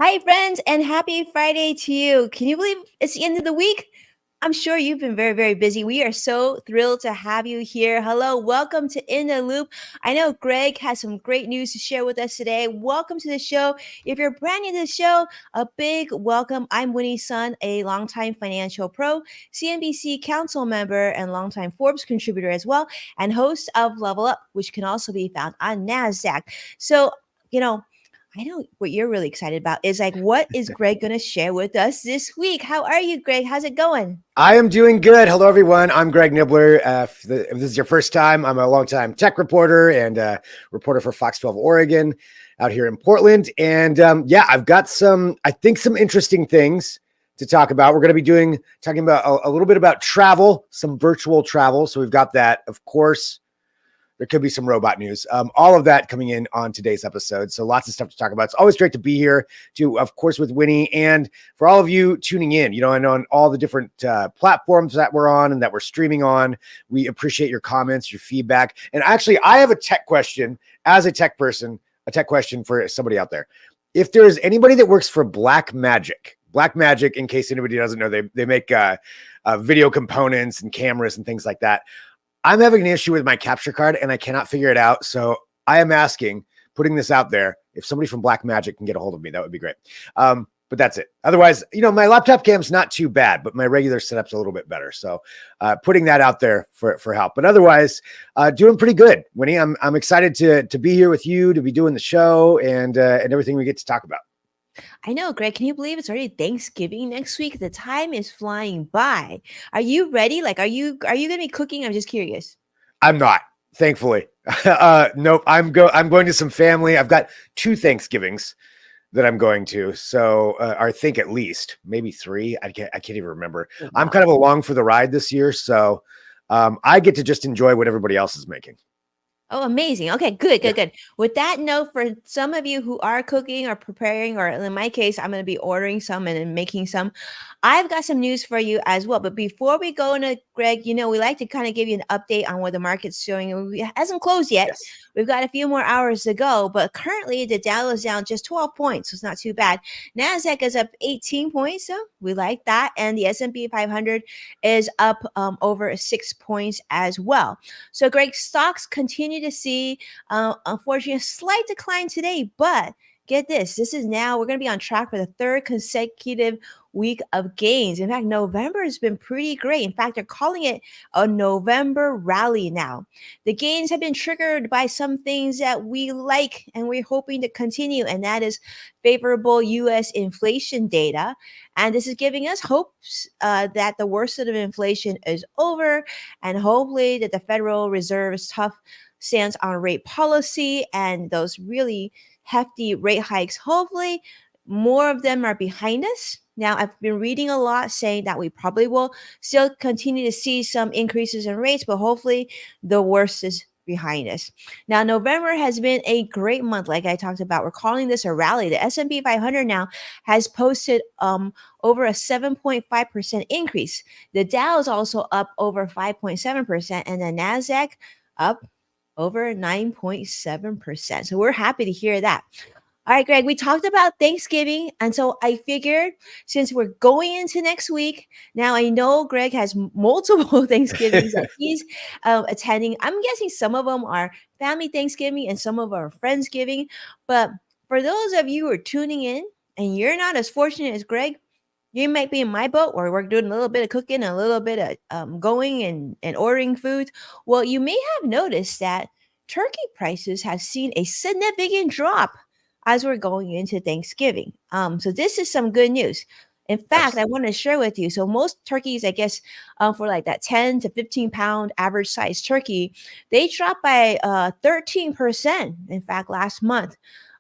Hi, friends, and happy Friday to you. Can you believe it's the end of the week? I'm sure you've been very, very busy. We are so thrilled to have you here. Hello, welcome to In the Loop. I know Greg has some great news to share with us today. Welcome to the show. If you're brand new to the show, a big welcome. I'm Winnie Sun, a longtime financial pro, CNBC council member, and longtime Forbes contributor as well, and host of Level Up, which can also be found on NASDAQ. So, I know what you're really excited about is like, what is Greg going to share with us this week? How are you, Greg? How's it going? I am doing good. Hello, everyone. I'm Greg Nibbler. If this is your first time, I'm a longtime tech reporter and reporter for Fox 12 Oregon out here in Portland. And I've got some interesting things to talk about. We're going to be talking about a little bit about travel, some virtual travel. So we've got that, of course. There could be some robot news. All of that coming in on today's episode. So lots of stuff to talk about. It's always great to be here of course, with Winnie, and for all of you tuning in, and on all the different platforms that we're on and that we're streaming on. We appreciate your comments, your feedback. And actually, I have a tech question as a tech person, a tech question for somebody out there. If there's anybody that works for Blackmagic, in case anybody doesn't know, they make video components and cameras and things like that. I'm having an issue with my capture card and I cannot figure it out. So I am putting this out there. If somebody from Blackmagic can get a hold of me, that would be great. But that's it. Otherwise, my laptop cam's not too bad, but my regular setup's a little bit better. So putting that out there for help. But otherwise, doing pretty good. Winnie, I'm excited to be here with you, to be doing the show and everything we get to talk about. I know, Greg. Can you believe it's already Thanksgiving next week? The time is flying by. Are you ready? Like, are you going to be cooking? I'm just curious. I'm not, thankfully. Nope. I'm going to some family. I've got 2 Thanksgivings that I'm going to. So I think at least maybe 3. I can't even remember. Oh, wow. I'm kind of along for the ride this year. So I get to just enjoy what everybody else is making. Oh, amazing. Okay, good. With that note, for some of you who are cooking or preparing, or in my case, I'm going to be ordering some and making some, I've got some news for you as well. But before we go into Greg, we like to kind of give you an update on what the market's showing. It hasn't closed yet. Yes. We've got a few more hours to go, but currently the Dow is down just 12 points, so it's not too bad. NASDAQ is up 18 points, so we like that. And the S&P 500 is up over 6 points as well. So, Greg, stocks continue to see, unfortunately, a slight decline today, but get this. We're going to be on track for the 3rd consecutive week of gains. In fact, November has been pretty great. In fact, they're calling it a November rally now. The gains have been triggered by some things that we like and we're hoping to continue, and that is favorable U.S. inflation data. And this is giving us hopes that the worst of inflation is over, and hopefully that the Federal Reserve's tough stance on rate policy and those really hefty rate hikes, hopefully more of them are behind us. Now, I've been reading a lot saying that we probably will still continue to see some increases in rates, but hopefully the worst is behind us. Now, November has been a great month, like I talked about. We're calling this a rally. The S&P 500 now has posted over a 7.5% increase. The Dow is also up over 5.7%, and the NASDAQ up over 9.7%. So we're happy to hear that. All right, Greg, we talked about Thanksgiving. And so I figured since we're going into next week, now I know Greg has multiple Thanksgivings that he's attending. I'm guessing some of them are family Thanksgiving and some of them are Friendsgiving. But for those of you who are tuning in and you're not as fortunate as Greg, you might be in my boat where we're doing a little bit of cooking, a little bit of going and ordering food. Well, you may have noticed that turkey prices have seen a significant drop as we're going into Thanksgiving. So this is some good news. In fact, I want to share with you. So most turkeys, I guess, for like that 10 to 15 pound average size turkey, they dropped by 13%. In fact, last month.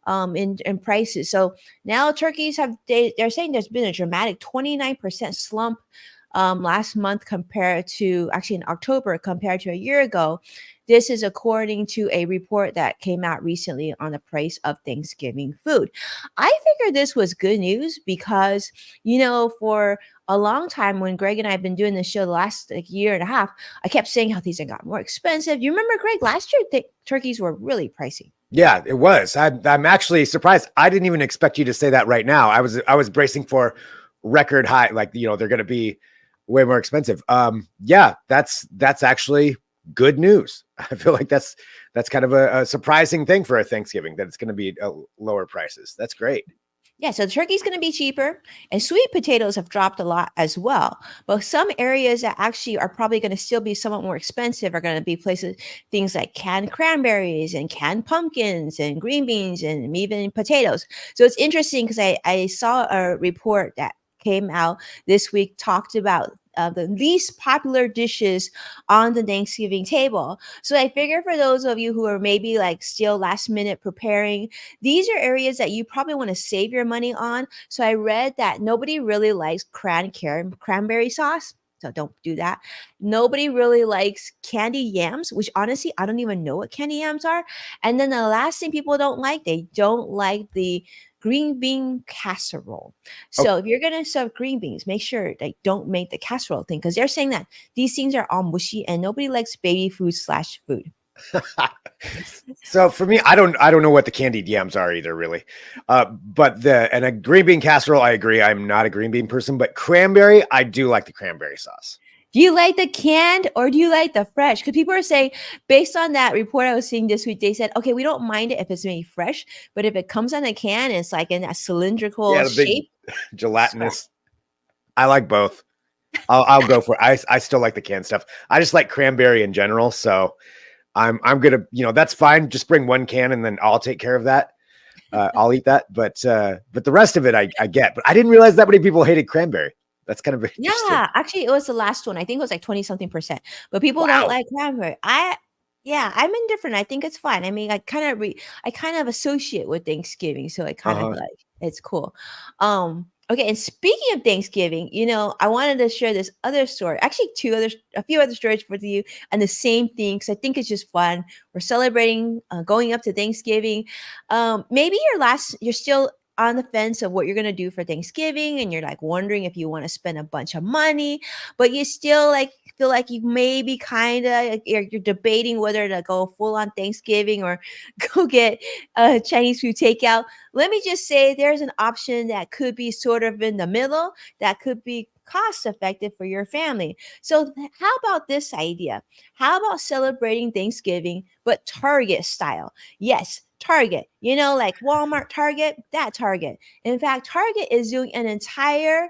in prices. So now turkeys they're saying there's been a dramatic 29% slump last month compared to actually in October compared to a year ago. This is according to a report that came out recently on the price of Thanksgiving food. I figured this was good news because, for a long time when Greg and I have been doing this show the last year and a half, I kept saying how things had gotten more expensive. You remember, Greg, last year turkeys were really pricey. Yeah, it was. I'm actually surprised. I didn't even expect you to say that right now. I was bracing for record high, like they're going to be way more expensive. Yeah, that's actually good news. I feel like that's kind of a surprising thing for a Thanksgiving, that it's going to be lower prices. That's great. Yeah, so the turkey's going to be cheaper, and sweet potatoes have dropped a lot as well. But some areas that actually are probably going to still be somewhat more expensive are going to be places, things like canned cranberries and canned pumpkins and green beans and even potatoes. So it's interesting because I saw a report that came out this week talked about the least popular dishes on the Thanksgiving table. So I figure for those of you who are maybe like still last minute preparing, these are areas that you probably want to save your money on. So I read that nobody really likes cranberry sauce. So don't do that. Nobody really likes candy yams, which honestly, I don't even know what candy yams are. And then the last thing people don't like, they don't like the green bean casserole. Oh, So if you're going to serve green beans, make sure they don't make the casserole thing because they're saying that these things are all mushy and nobody likes baby food/food. so for me, I don't know what the candied yams are either, really. But a green bean casserole, I agree. I'm not a green bean person, but cranberry, I do like the cranberry sauce. Do you like the canned or do you like the fresh? Because people are saying, based on that report I was seeing this week, they said, okay, we don't mind it if it's maybe fresh, but if it comes in a can, it's like in that cylindrical Yeah, the big shape. gelatinous. I like both. I'll go for it. I still like the canned stuff. I just like cranberry in general, so I'm gonna, that's fine. Just bring one can and then I'll take care of that. I'll eat that, but the rest of it I get. But I didn't realize that many people hated cranberry. That's kind of interesting. Yeah, actually, it was the last one. I think it was like 20 something percent. But people don't Wow. like cranberry. Yeah, I'm indifferent. I think it's fine. I mean, I kind of associate with Thanksgiving, so I kind of Uh-huh. like it's cool. Okay, and speaking of Thanksgiving, I wanted to share this other story. Actually, a few other stories for you, and the same thing because I think it's just fun. We're celebrating going up to Thanksgiving. Maybe you're still on the fence of what you're going to do for Thanksgiving and you're like wondering if you want to spend a bunch of money, but you still like feel like you maybe kind of you're debating whether to go full on Thanksgiving or go get Chinese food takeout. Let me just say there's an option that could be sort of in the middle that could be cost effective for your family. So how about this idea? How about celebrating Thanksgiving but Target style? Yes, Target, like Walmart, Target, that Target. In fact, Target is doing an entire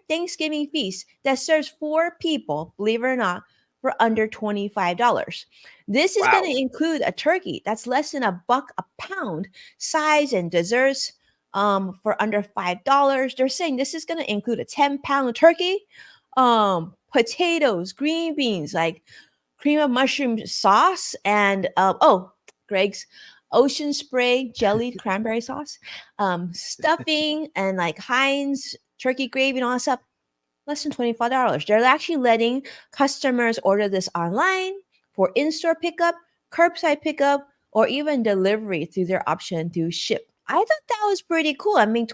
Thanksgiving feast that serves 4 people, believe it or not, for under $25. This is going Wow. to include a turkey that's less than $1 a pound, sides and desserts for under $5. They're saying this is going to include a 10-pound turkey, potatoes, green beans, like cream of mushroom sauce, and Greg's ocean spray jellied cranberry sauce, stuffing, and like Heinz turkey gravy and all that stuff. Less than $25. They're actually letting customers order this online for in-store pickup, curbside pickup, or even delivery through their option to ship. I thought that was pretty cool. I mean,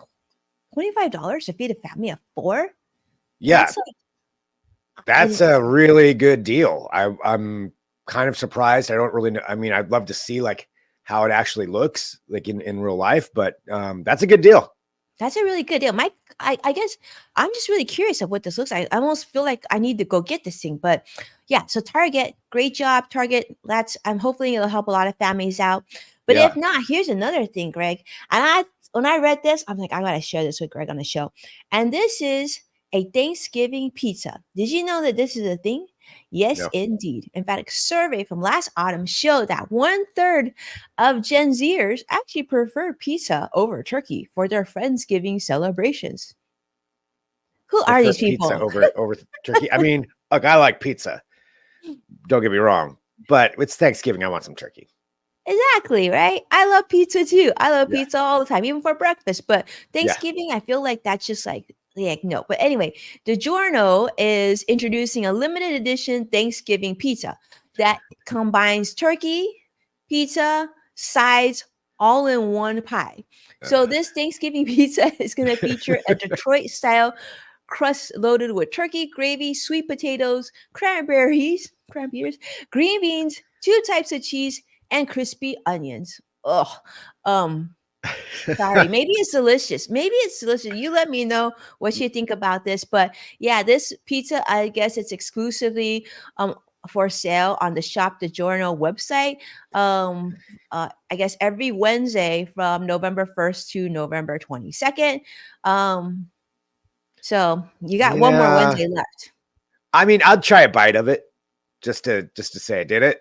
$25 to feed a family of 4? Yeah, That's like that's a really good deal. I'm kind of surprised. I don't really know. I mean, I'd love to see like how it actually looks like in real life, but that's a good deal. That's a really good deal. I guess I'm just really curious of what this looks like. I almost feel like I need to go get this thing. But yeah, so Target, great job, Target. I'm hopefully it'll help a lot of families out. But Yeah. if not, here's another thing, Greg. And when I read this, I'm like, I gotta share this with Greg on the show. And this is a Thanksgiving pizza. Did you know that this is a thing? Yes, No. indeed. In fact, a survey from last autumn showed that 1/3 of Gen Zers actually prefer pizza over turkey for their Friendsgiving celebrations. Who are Prefer these pizza people? over turkey. I mean, look, I like pizza. Don't get me wrong, but it's Thanksgiving. I want some turkey. Exactly, right? I love pizza too. I love Yeah. pizza all the time, even for breakfast. But Yeah. Thanksgiving, I feel like that's just like no. But anyway, DiGiorno is introducing a limited edition Thanksgiving pizza that combines turkey, pizza, sides, all in one pie. So Uh, this Thanksgiving pizza is going to feature a Detroit style crust loaded with turkey, gravy, sweet potatoes, cranberries, green beans, two types of cheese, and crispy onions. Ugh. Um, sorry. Maybe it's delicious. Maybe it's delicious. You let me know what you think about this. But yeah, this pizza, I guess it's exclusively for sale on the Shop the Giorno website. I guess every Wednesday from November 1st to November 22nd. Um, so you got one more yeah. Wednesday left. I mean, I'd try a bite of it just to say I did it.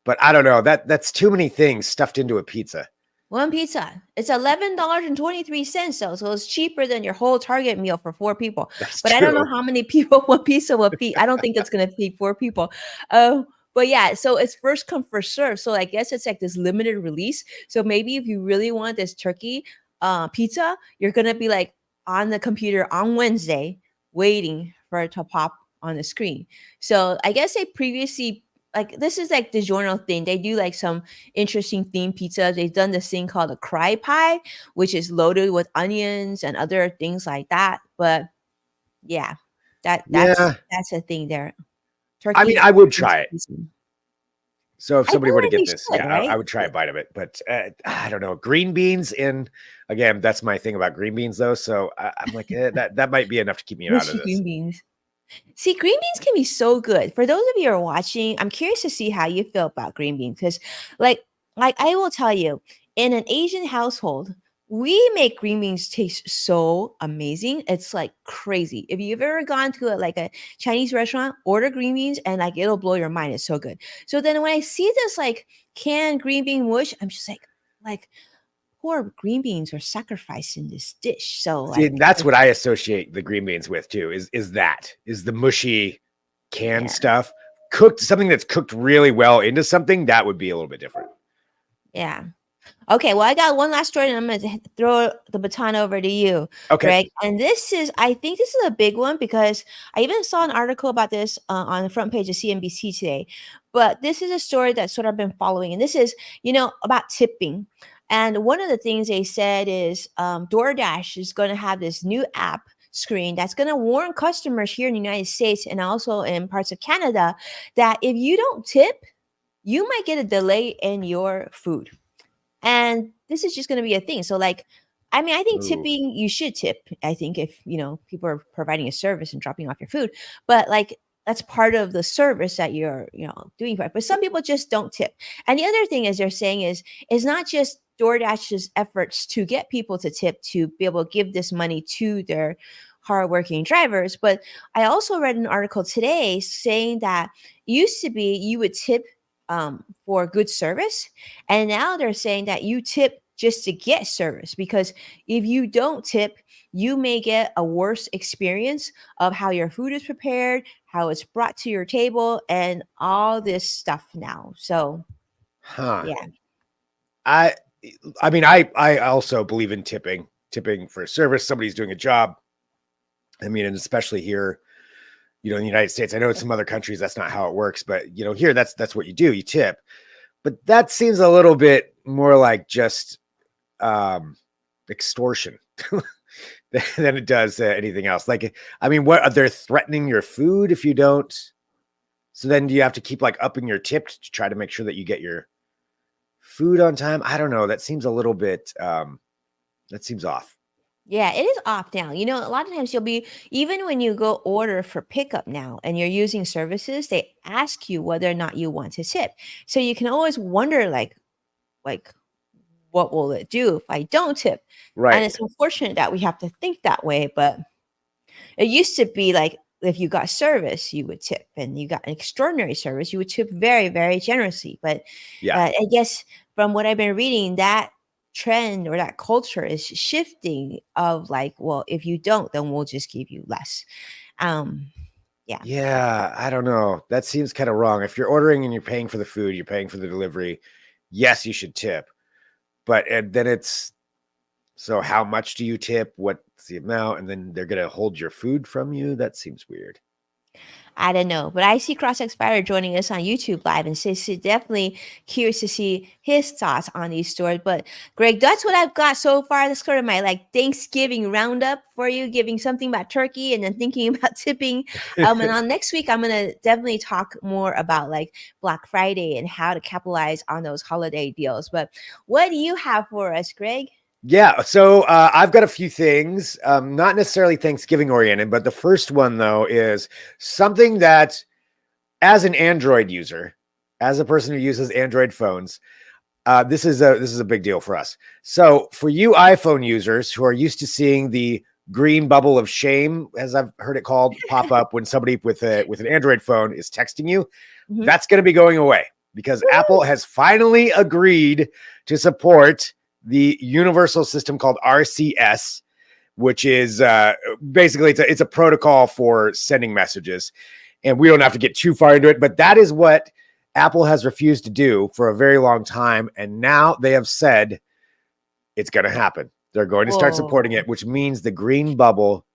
But I don't know. That's too many things stuffed into a pizza. One pizza. It's $11.23 though, so it's cheaper than your whole Target meal for four people. That's But I don't know true. how many people one pizza will feed. I don't think it's gonna feed four people. But yeah, so it's first come first serve. So I guess it's like this limited release. So maybe if you really want this turkey pizza, you're gonna be like on the computer on Wednesday waiting for it to pop on the screen. So I guess they previously like this is like the journal thing. They do like some interesting themed pizzas. They've done this thing called a cry pie, which is loaded with onions and other things like that. But yeah, that's Yeah. that's a thing there. I mean, Turkey I would is try it. decent. So if I feel somebody were to like we get this, should, yeah, I right? would try a bite of it. But I don't know. Green beans in again, that's my thing about green beans though. So I'm like, that might be enough to keep me out of Mushy this. green beans. See, green beans can be so good. For those of you who are watching, I'm curious to see how you feel about green beans because, like, like I will tell you, in an Asian household, we make green beans taste so amazing. It's like crazy. If you've ever gone to a Chinese restaurant, order green beans and like it'll blow your mind. It's so good. So then when I see this like canned green bean mush, I'm just like poor green beans are sacrificed in this dish. So See, and like, that's what I associate the green beans with too. Is the mushy canned yeah. stuff cooked something that's cooked really well into something that would be a little bit different. Yeah. Okay, well, I got one last story, and I'm going to throw the baton over to you, Okay. Greg. And I think this is a big one because I even saw an article about this on the front page of CNBC today. But this is a story that sort of been following, and this is, about tipping. And one of the things they said is DoorDash is going to have this new app screen that's going to warn customers here in the United States and also in parts of Canada that if you don't tip, you might get a delay in your food. And this is just going to be a thing. So, like, I mean, I think Ooh. tipping, you should tip. I think if, people are providing a service and dropping off your food, but like, that's part of the service that you're, doing. But some people just don't tip. And the other thing is they're saying is not just DoorDash's efforts to get people to tip to be able to give this money to their hardworking drivers, but I also read an article today saying that used to be you would tip for good service, and now they're saying that you tip just to get service because if you don't tip, you may get a worse experience of how your food is prepared, how it's brought to your table, and all this stuff now. So, Huh. yeah. I I mean, I also believe in tipping for service. Somebody's doing a job. I mean, and especially here, in the United States. I know in some other countries that's not how it works, but here that's what you do. You tip. But that seems a little bit more like just extortion than it does anything else. Like, I mean, what they're threatening your food if you don't. So then do you have to keep like upping your tip to try to make sure that you get your food on time? I don't know. That seems a little bit. That seems off. Yeah, it is off now. A lot of times you'll be, even when you go order for pickup now and you're using services, they ask you whether or not you want to tip. So you can always wonder, like, what will it do if I don't tip? And Right. it's unfortunate that we have to think that way, but it used to be like if you got service, you would tip, and you got an extraordinary service, you would tip very, very generously. But Yeah. I guess from what I've been reading, that trend or that culture is shifting of like, well, if you don't, then we'll just give you less. Um, yeah. Yeah. I don't know. That seems kind of wrong. If you're ordering and you're paying for the food, you're paying for the delivery. yes, you should tip. But and then it's so how much do you tip? What's the amount? And then they're gonna hold your food from you. That seems weird. I don't know, but I see CrossX Fire joining us on YouTube Live, and so definitely curious to see his thoughts on these stories. But Greg, that's what I've got so far. That's sort of my like Thanksgiving roundup for you, giving something about turkey and then thinking about tipping. And on next week, I'm gonna definitely talk more about like Black Friday and how to capitalize on those holiday deals. But what do you have for us, Greg? Yeah, so I've got a few things, not necessarily Thanksgiving oriented, but the first one though is something that, as an Android user, as a person who uses Android phones, this is a big deal for us. So for you iPhone users who are used to seeing the green bubble of shame, as I've heard it called, pop up when somebody with an Android phone is texting you, that's going to be going away because Apple has finally agreed to support the universal system called RCS, which is basically it's a protocol for sending messages. And we don't have to get too far into it, but that is what Apple has refused to do for a very long time. And now they have said it's going to happen. They're going to start supporting it, which means the green bubble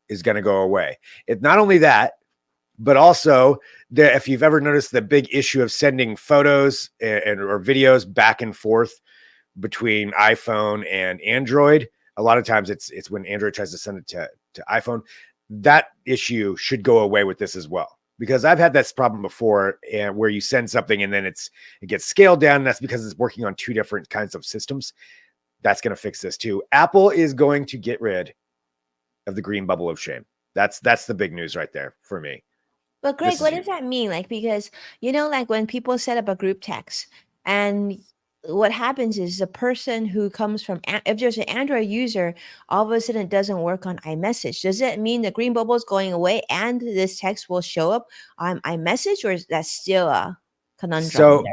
is going to go away. It's not only that, but also if you've ever noticed the big issue of sending photos or videos back and forth between iPhone and Android, a lot of times it's when Android tries to send it to iPhone. That issue should go away with this as well, because I've had this problem before, where you send something and then it gets scaled down. And that's because it's working on two different kinds of systems. That's going to fix this too. Apple is going to get rid of the green bubble of shame. That's the big news right there for me. But Greg, what does that mean? Like, because like when people set up a group text, and what happens is the person who comes from, if there's an Android user, all of a sudden it doesn't work on iMessage. Does it mean the green bubble is going away and this text will show up on iMessage, or is that still a conundrum? So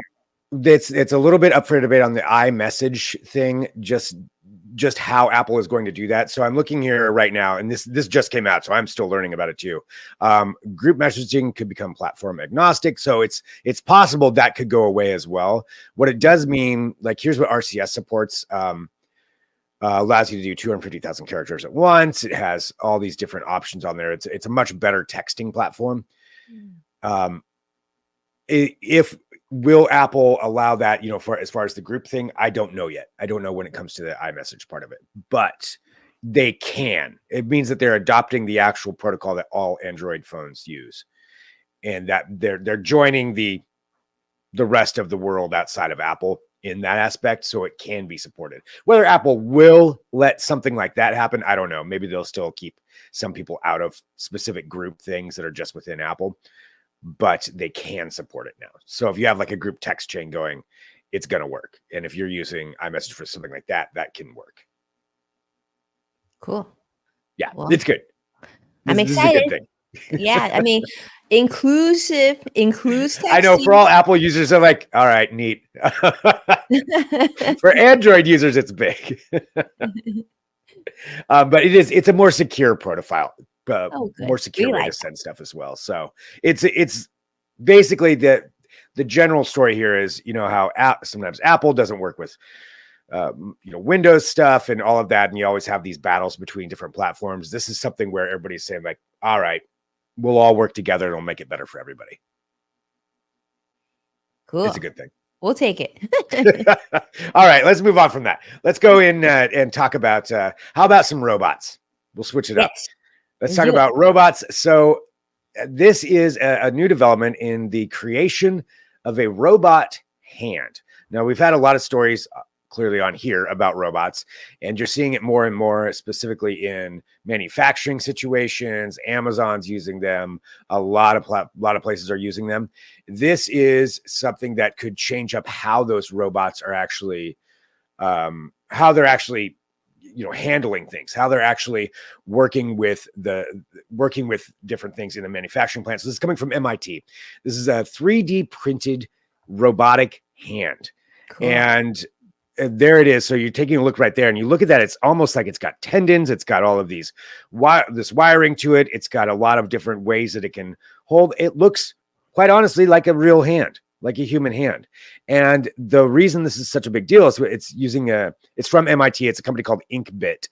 it's a little bit up for debate on the iMessage thing, just how Apple is going to do that. So I'm looking here right now, and this just came out, so I'm still learning about it too. Group messaging could become platform agnostic, so it's possible that could go away as well. What it does mean, like, here's what RCS supports. Allows you to do 250,000 characters at once. It has all these different options on there. It's a much better texting platform. Will Apple allow that, for as far as the group thing? I don't know yet. I don't know when it comes to the iMessage part of it, but they can. It means that they're adopting the actual protocol that all Android phones use, and that they're joining the rest of the world outside of Apple in that aspect, so it can be supported. Whether Apple will let something like that happen, I don't know. Maybe they'll still keep some people out of specific group things that are just within Apple, but they can support it now. So if you have like a group text chain going, it's going to work. And if you're using iMessage for something like that, that can work. Cool. Yeah, well, it's good. I'm excited. This is a good thing. Yeah, I mean, includes texting. I know for all Apple users, they're like, all right, neat. For Android users, it's big. But it's a more secure profile. More secure way to send stuff as well. So it's basically the general story here is, how sometimes Apple doesn't work with Windows stuff and all of that, and you always have these battles between different platforms. This is something where everybody's saying like, all right, we'll all work together and it'll make it better for everybody. Cool. It's a good thing. We'll take it. All right, let's move on from that. Let's go in and talk about how about some robots? We'll switch it up. Let's talk about robots. So this is a new development in the creation of a robot hand. Now, we've had a lot of stories clearly on here about robots, and you're seeing it more and more, specifically in manufacturing situations. Amazon's using them. A lot of places are using them. This is something that could change up how those robots are actually, how they're actually handling things, how they're actually working with different things in the manufacturing plant. So this is coming from MIT. This is a 3D printed robotic hand. Cool. And there it is. So you're taking a look right there, and you look at that. It's almost like it's got tendons. It's got all of this wiring to it. It's got a lot of different ways that it can hold. It looks, quite honestly, like a real hand. like a human hand. And the reason this is such a big deal is it's from MIT. It's a company called Inkbit.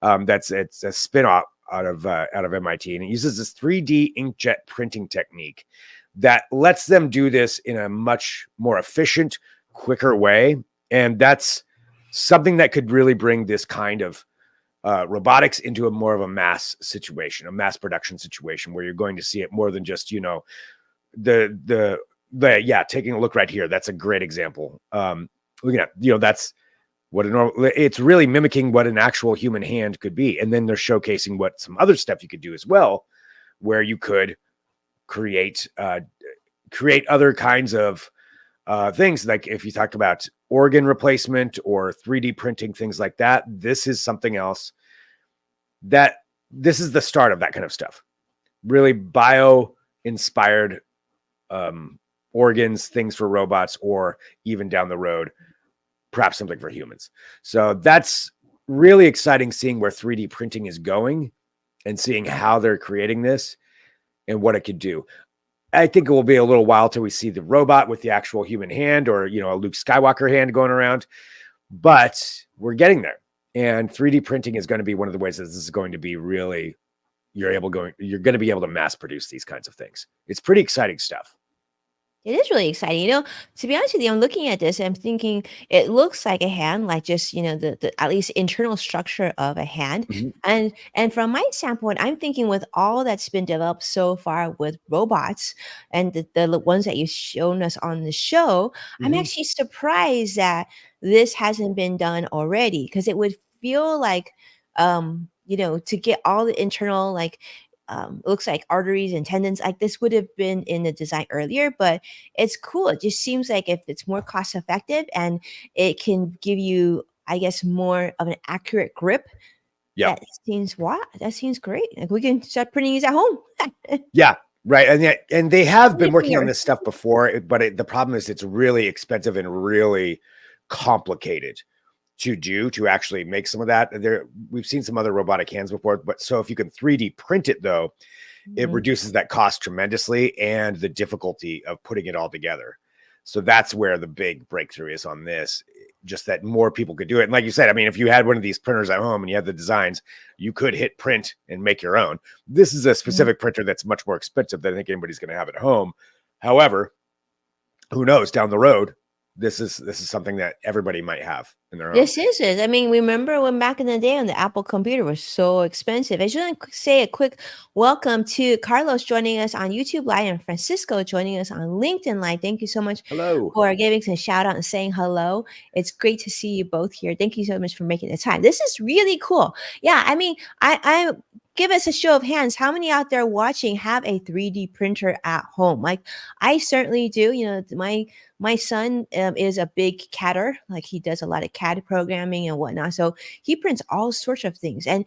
It's a spin-off out of MIT, and it uses this 3D inkjet printing technique that lets them do this in a much more efficient, quicker way. And that's something that could really bring this kind of robotics into a more of a mass situation, a mass production situation, where you're going to see it more than just, taking a look right here. That's a great example. Looking at, that's what it's really mimicking what an actual human hand could be. And then they're showcasing what some other stuff you could do as well, where you could create other kinds of things. Like if you talk about organ replacement or 3D printing, things like that, this is something else this is the start of that kind of stuff. Really bio inspired organs, things for robots, or even down the road, perhaps something for humans. So that's really exciting, seeing where 3D printing is going and seeing how they're creating this and what it could do. I think it will be a little while till we see the robot with the actual human hand, or, a Luke Skywalker hand going around, but we're getting there. And 3D printing is going to be one of the ways that this is going to be really, you're going to be able to mass produce these kinds of things. It's pretty exciting stuff. It is really exciting. To be honest with you, I'm looking at this and I'm thinking it looks like a hand, like just, the at least internal structure of a hand. Mhm. And from my standpoint, I'm thinking with all that's been developed so far with robots and the ones that you've shown us on the show, I'm Mhm. actually surprised that this hasn't been done already, because it would feel like to get all the internal, like looks like arteries and tendons, like this would have been in the design earlier. But it's cool. It just seems like if it's more cost effective and it can give you, I guess, more of an accurate grip, Yep. that seems great. Like we can start printing these at home. Yeah. Right. And they have been 3D working on printer. this stuff before, but the problem is it's really expensive and really complicated to actually make some of that. We've seen some other robotic hands before, but so if you can 3D print it, though, it Mhm. reduces that cost tremendously and the difficulty of putting it all together. So that's where the big breakthrough is on this, just that more people could do it. And like you said, I mean, if you had one of these printers at home and you had the designs, you could hit print and make your own. This is a Mhm. specific printer that's much more expensive than I think anybody's going to have at home. However, who knows, down the road, this is something that everybody might have in their home. This is it. I mean, remember when back in the day when the Apple computer was so expensive? I just want to say a quick welcome to Carlos joining us on YouTube Live and Francisco joining us on LinkedIn Live. Thank you so much Hello. for giving us a shout out and saying hello. It's great to see you both here. Thank you so much for making the time. This is really cool. Yeah, I mean, I give us a show of hands. How many out there watching have a 3D printer at home? Like I certainly do. My son is a big CADer, like he does a lot of CAD programming and whatnot. So he prints all sorts of things. And,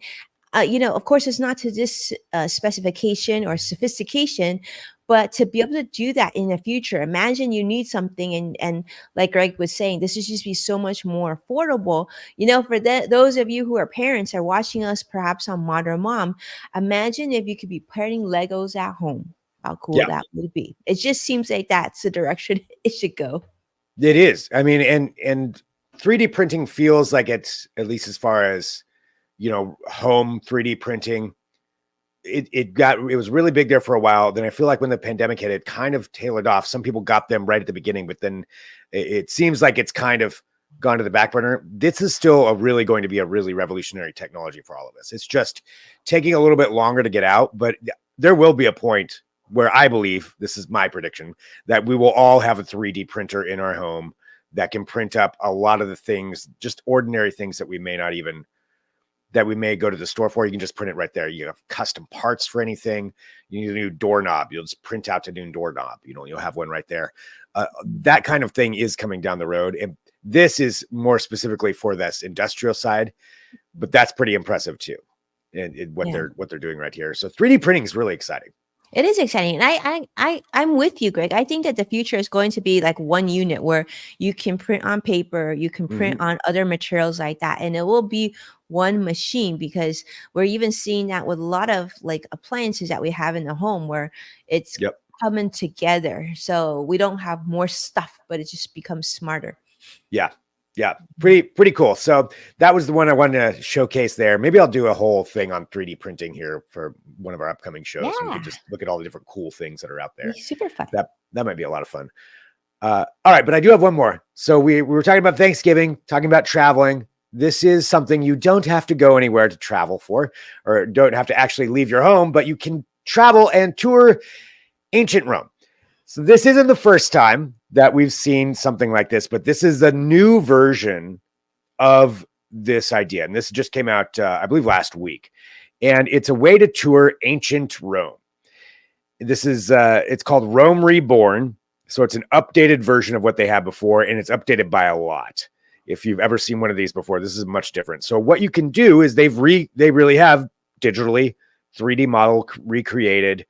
of course, it's not to this specification or sophistication, but to be able to do that in the future. Imagine you need something, and like Greg was saying, this is just be so much more affordable. For those of you who are parents are watching us perhaps on Modern Mom, imagine if you could be printing Legos at home. How cool Yeah, that would be. It just seems like that's the direction it should go. it is. I mean, and 3D printing feels like it's, at least as far as, home 3D printing, it was really big there for a while. Then I feel like when the pandemic hit, it kind of tailored off. Some people got them right at the beginning, but then it seems like it's kind of gone to the back burner. This is still going to be a really revolutionary technology for all of us. It's just taking a little bit longer to get out, but there will be a point where I believe, this is my prediction, that we will all have a 3D printer in our home that can print up a lot of the things, just ordinary things that we may not even, that we may go to the store for. You can just print it right there. You have custom parts for anything. You need a new doorknob, you'll just print out a new doorknob. You'll have one right there. That kind of thing is coming down the road. And this is more specifically for this industrial side, but that's pretty impressive too. And what Yeah. they're doing right here. So 3D printing is really exciting. It is exciting. And I'm with you, Greg. I think that the future is going to be like one unit where you can print on paper, you can print Mhm. on other materials like that, and it will be one machine, because we're even seeing that with a lot of like appliances that we have in the home where it's Yep. coming together. So we don't have more stuff, but it just becomes smarter. Yeah. Yeah. Pretty cool. So that was the one I wanted to showcase there. Maybe I'll do a whole thing on 3D printing here for one of our upcoming shows. And we Yeah. could just look at all the different cool things that are out there. Super fun. That might be a lot of fun. All right, but I do have one more. So we were talking about Thanksgiving, talking about traveling. This is something you don't have to go anywhere to travel for, or don't have to actually leave your home, but you can travel and tour ancient Rome. So this isn't the first time that we've seen something like this, but this is a new version of this idea. And this just came out, I believe, last week. And it's a way to tour ancient Rome. This is, it's called Rome Reborn. So it's an updated version of what they had before, and it's updated by a lot. If you've ever seen one of these before, this is much different. So what you can do is they really have digitally 3D model recreated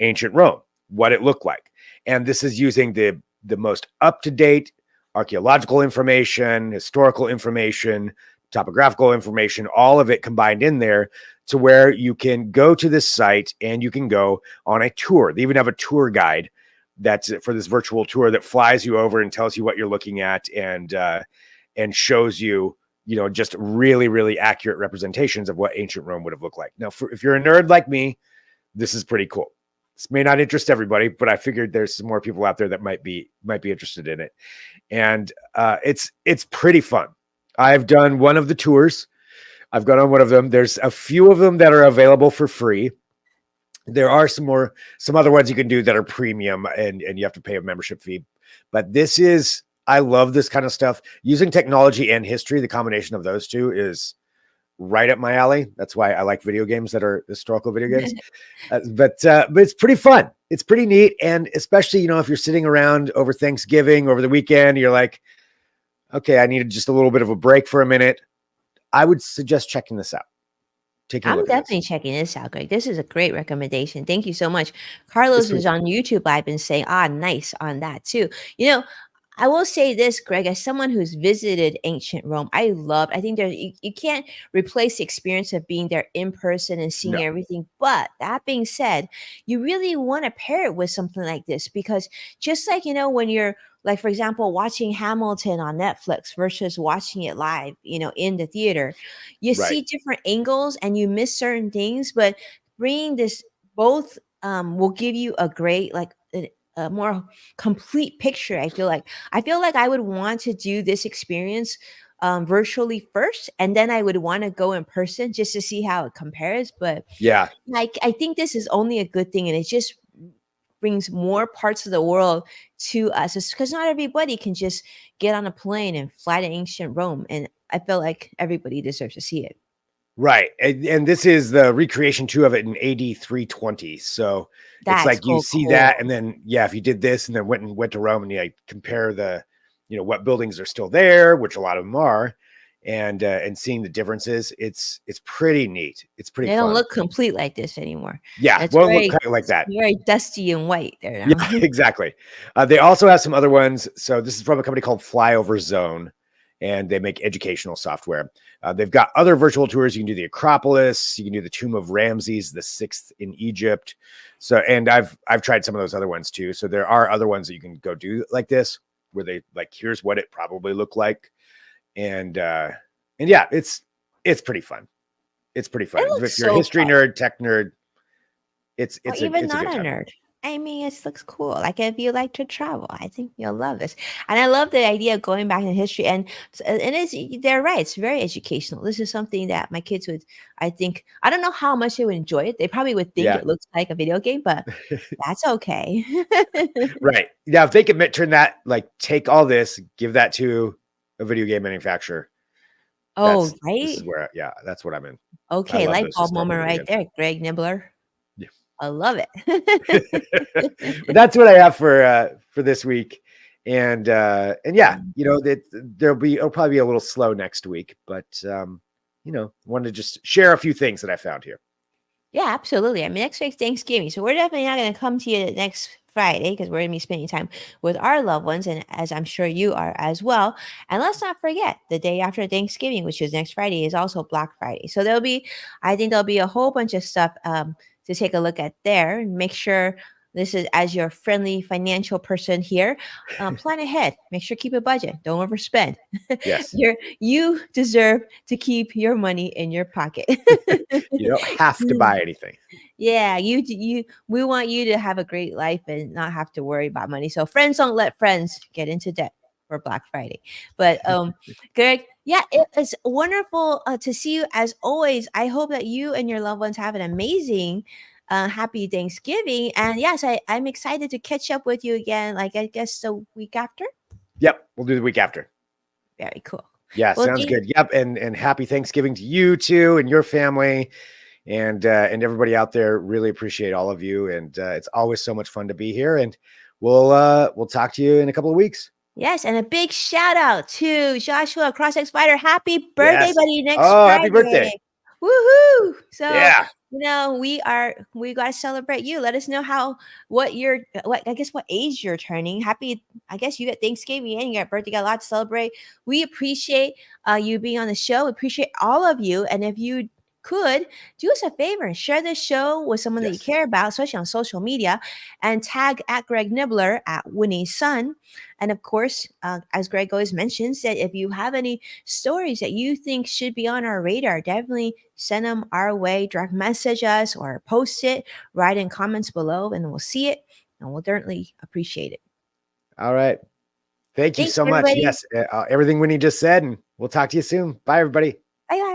ancient Rome, what it looked like. And this is using the most up-to-date archaeological information, historical information, topographical information, all of it combined in there to where you can go to this site and you can go on a tour. They even have a tour guide that's for this virtual tour that flies you over and tells you what you're looking at and shows you, just really, really accurate representations of what ancient Rome would have looked like. Now, if you're a nerd like me, this is pretty cool. This may not interest everybody, but I figured there's some more people out there that might be interested in it. And it's pretty fun. I've done one of the tours. I've gone on one of them. There's a few of them that are available for free. There are some other ones you can do that are premium and you have to pay a membership fee. But I love this kind of stuff. Using technology and history, the combination of those two is right up my alley. That's why I like video games that are historical video games. But it's pretty fun. It's pretty neat. And especially, if you're sitting around over Thanksgiving, over the weekend, you're like, okay, I needed just a little bit of a break for a minute. I would suggest checking this out. I'm definitely checking this out, Greg. This is a great recommendation. Thank you so much. Carlos is on YouTube. I've been saying, nice on that too. I will say this, Greg, as someone who's visited ancient Rome, I think you can't replace the experience of being there in person and seeing everything. But that being said, you really want to pair it with something like this because just like, when you're like, for example, watching Hamilton on Netflix versus watching it live, in the theater, you see different angles and you miss certain things, but bringing this both will give you a great, a more complete picture. I feel like I would want to do this experience virtually first, and then I would want to go in person just to see how it compares. But yeah, I think this is only a good thing, and it just brings more parts of the world to us because not everybody can just get on a plane and fly to ancient Rome, and I feel like everybody deserves to see it. Right. And this is the recreation too of it in AD 320. So it's like you see that. And then, if you did this and then went to Rome and you compare the, what buildings are still there, which a lot of them are, and seeing the differences, it's pretty neat. It's pretty They fun. don't look complete like this anymore. Yeah. It won't look kind of like that. Very dusty and white there now. Yeah, exactly. They also have some other ones. So this is from a company called Flyover Zone, and they make educational software. They've got other virtual tours. You can do the Acropolis. You can do the Tomb of Ramses the Sixth in Egypt. So, and I've tried some of those other ones too. So there are other ones that you can go do like this, where they here's what it probably looked like, and yeah, it's pretty fun. It's pretty fun. If you're a history nerd, tech nerd, it's even not a nerd. I mean, it looks cool. Like if you like to travel, I think you'll love this. And I love the idea of going back in history. And they're right. It's very educational. This is something that my kids would, I don't know how much they would enjoy it. They probably would think it looks like a video game, but that's okay. Right. Now, if they could turn that, take all this, give that to a video game manufacturer. Oh, right. This is where, that's what I'm in. Okay. Light bulb moment right there, Greg Nibbler. I love it. But that's what I have for this week, and yeah, it'll probably be a little slow next week, but wanted to just share a few things that I found here. Yeah, absolutely. I mean, next week's Thanksgiving, so we're definitely not going to come to you next Friday because we're going to be spending time with our loved ones, and as I'm sure you are as well. And let's not forget the day after Thanksgiving, which is next Friday, is also Black Friday. So I think there'll be a whole bunch of stuff to take a look at there and make sure this is as your friendly financial person here. Plan ahead. Make sure keep a budget. Don't overspend. Yes. You deserve to keep your money in your pocket. You don't have to buy anything. Yeah, we want you to have a great life and not have to worry about money. So friends don't let friends get into debt for Black Friday. But Greg, yeah, it is wonderful to see you as always. I hope that you and your loved ones have an amazing happy Thanksgiving. And yes, I'm excited to catch up with you again, like I guess the week after. Yep, we'll do the week after. Very cool. Yeah, Well, sounds good. Yep, and happy Thanksgiving to you too and your family. And everybody out there. Really appreciate all of you, and it's always so much fun to be here. And we'll talk to you in a couple of weeks. Yes, and a big shout out to Joshua CrossX Fighter. Happy birthday, Yes. buddy! Next Oh, Friday. happy birthday! Woohoo! So Yeah, we got to celebrate you. Let us know what age you're turning. Happy, I guess you got Thanksgiving and you got birthday, got a lot to celebrate. We appreciate you being on the show. We appreciate all of you, and if you could do us a favor and share this show with someone that you Yes. care about, especially on social media, and tag at Greg Nibbler at Winnie's Son. And of course, as Greg always mentions, that if you have any stories that you think should be on our radar, definitely send them our way, direct message us or post it, write in comments below, and we'll see it and we'll certainly appreciate it. All right. Thank you Thanks, so much. everybody. Yes, everything Winnie just said, and we'll talk to you soon. Bye, everybody. Bye bye.